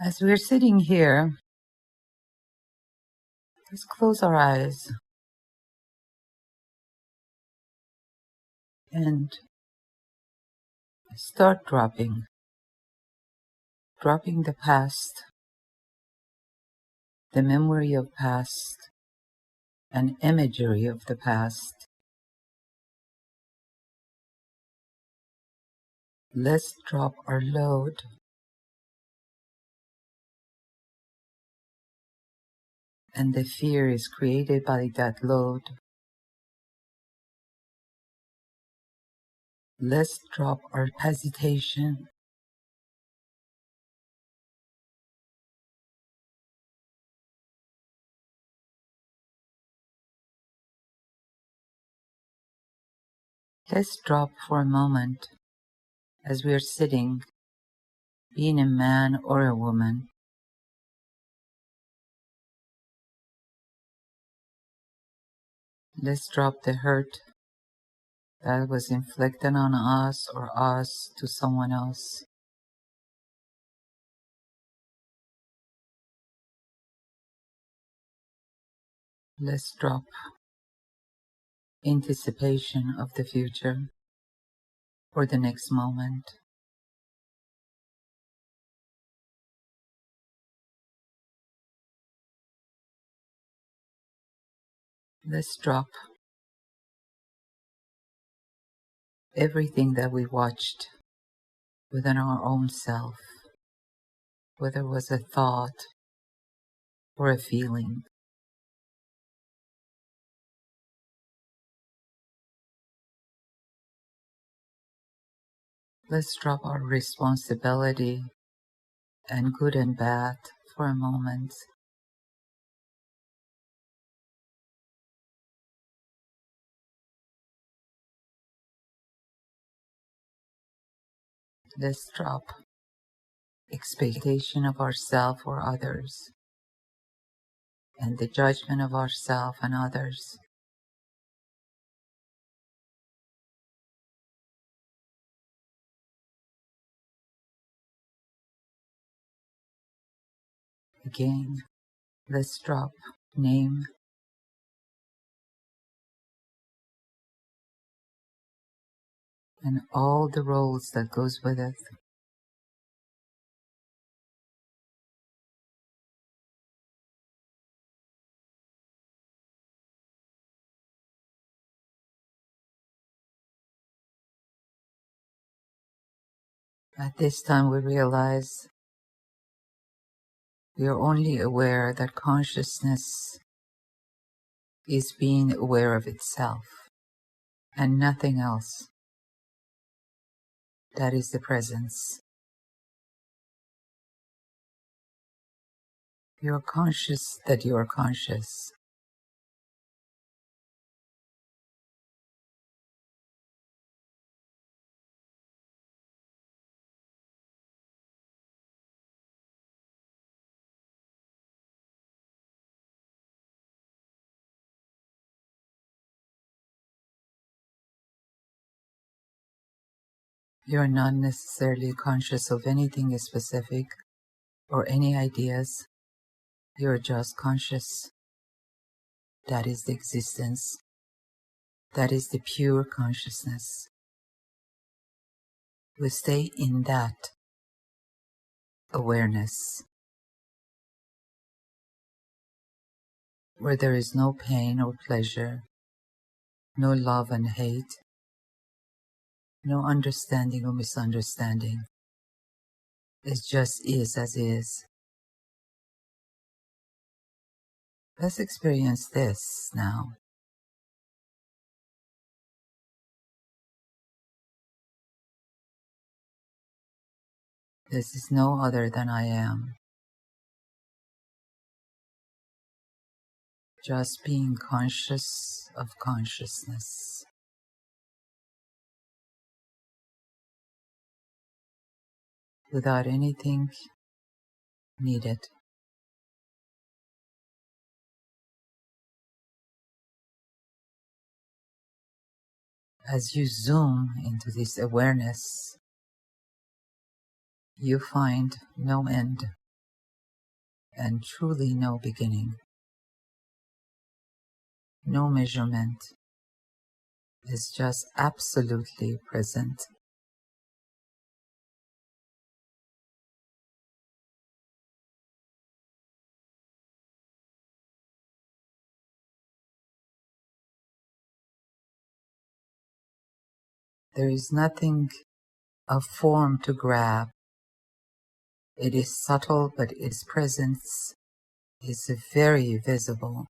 As we're sitting here, let's close our eyes and start dropping the past, the memory of past, and imagery of the past. Let's drop our load and the fear is created by that load. Let's drop our hesitation. Let's drop for a moment as we are sitting, being a man or a woman. Let's drop the hurt that was inflicted on us or us to someone else. Let's drop anticipation of the future or the next moment. Let's drop everything that we watched within our own self, whether it was a thought or a feeling. Let's drop our responsibility and good and bad for a moment. Let's drop expectation of ourselves or others and the judgment of ourselves and others. Again, let's drop name and all the roles that goes with it. At this time we realize we are only aware that consciousness is being aware of itself and nothing else. That is the presence. You are conscious that you are conscious. You are not necessarily conscious of anything specific or any ideas. You are just conscious. That is the existence. That is the pure consciousness. We stay in that awareness where there is no pain or pleasure, no love and hate, no understanding or misunderstanding. It just is as is. Let's experience this now. This is no other than I am. Just being conscious of consciousness. Without anything needed. As you zoom into this awareness, you find no end. and truly no beginning. No measurement is just absolutely present. There is nothing of form to grab. It is subtle, but its presence is very visible.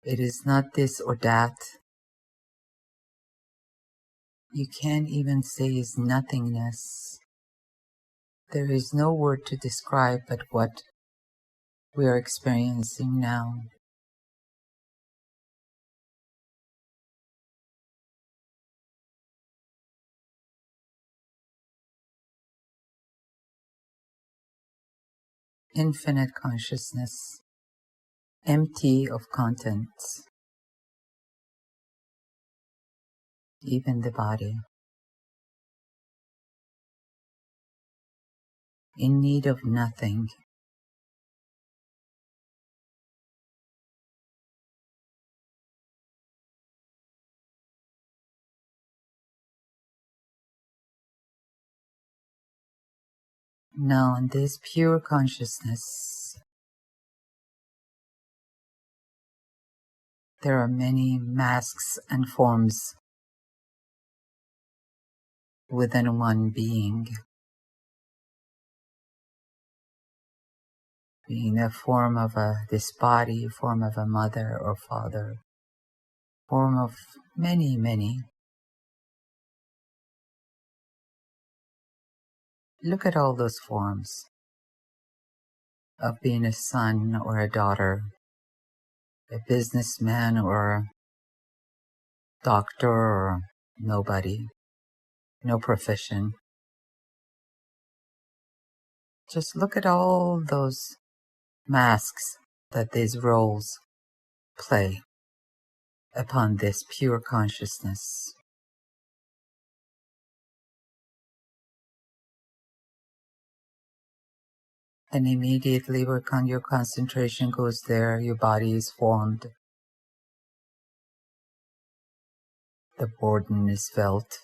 It is not this or that. You can't even say is nothingness. There is no word to describe but what we are experiencing now. Infinite consciousness, empty of contents, even the body, in need of nothing. Now, in this pure consciousness, there are many masks and forms within one being. Being a form of this body, form of a mother or father, form of many, many. Look at all those forms of being a son or a daughter, a businessman or a doctor or nobody, no profession. Just look at all those masks that these roles play upon this pure consciousness. And immediately where your concentration goes there, your body is formed. The burden is felt,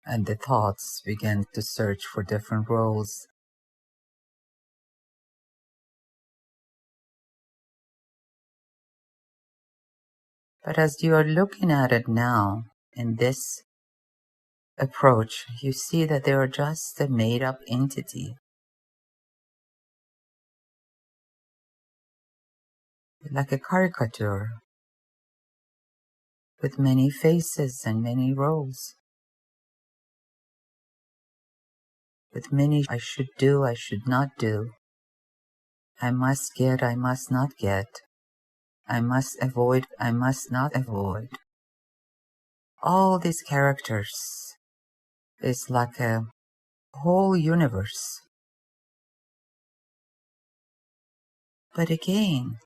and the thoughts begin to search for different roles. But as you are looking at it now, in this approach, you see that they are just a made-up entity, like a caricature, with many faces and many roles, with many I should do, I should not do, I must get, I must not get, I must avoid, I must not avoid. All these characters is like a whole universe. But again,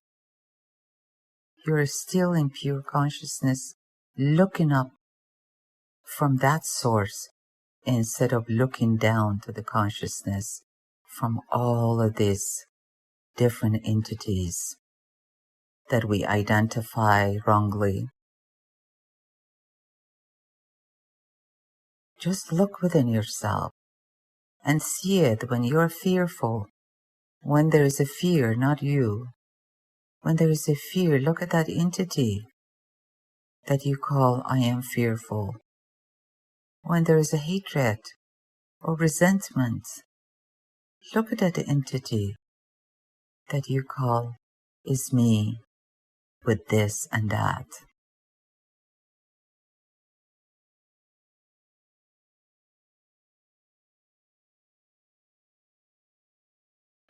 you're still in pure consciousness, looking up from that source instead of looking down to the consciousness from all of these different entities that we identify wrongly. Just look within yourself and see it when you're fearful. When there is a fear, not you. When there is a fear, look at that entity that you call I am fearful. When there is a hatred or resentment, look at that entity that you call is me with this and that.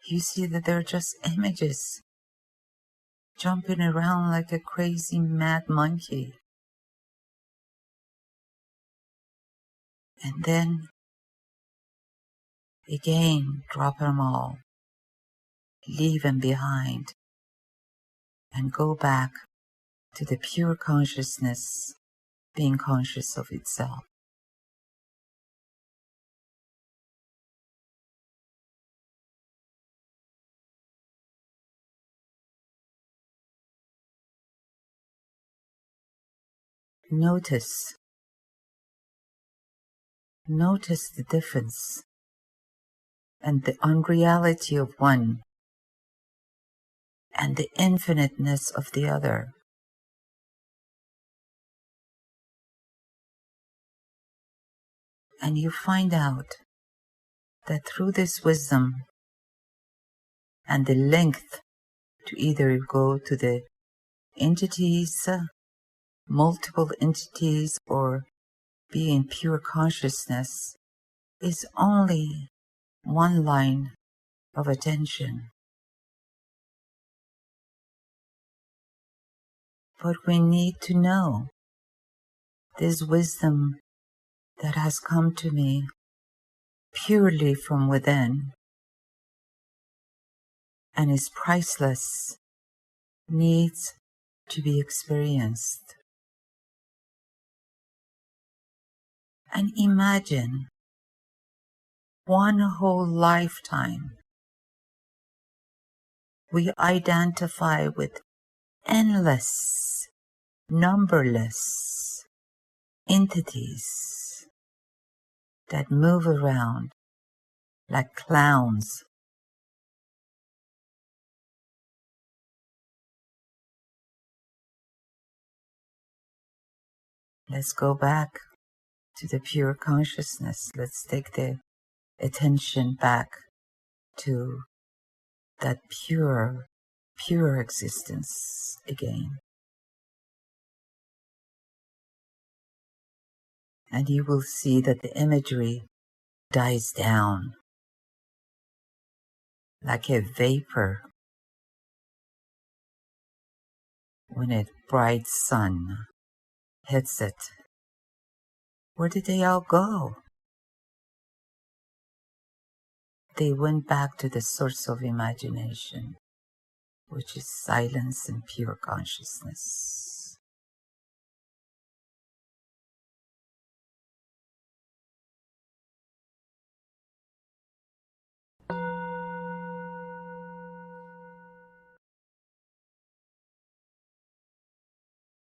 You see that they're just images jumping around like a crazy mad monkey. And then again, drop them all, leave them behind, and go back to the pure consciousness, being conscious of itself. Notice the difference and the unreality of one and the infiniteness of the other. And you find out that through this wisdom and the length to either go to the entities, multiple entities, or be in pure consciousness is only one line of attention. But we need to know this wisdom that has come to me purely from within and is priceless needs to be experienced. And imagine one whole lifetime we identify with endless, numberless entities that move around like clowns. Let's go back to the pure consciousness. Let's take the attention back to that pure existence again. And you will see that the imagery dies down like a vapor when a bright sun hits it. Where did they all go? They went back to the source of imagination, which is silence and pure consciousness.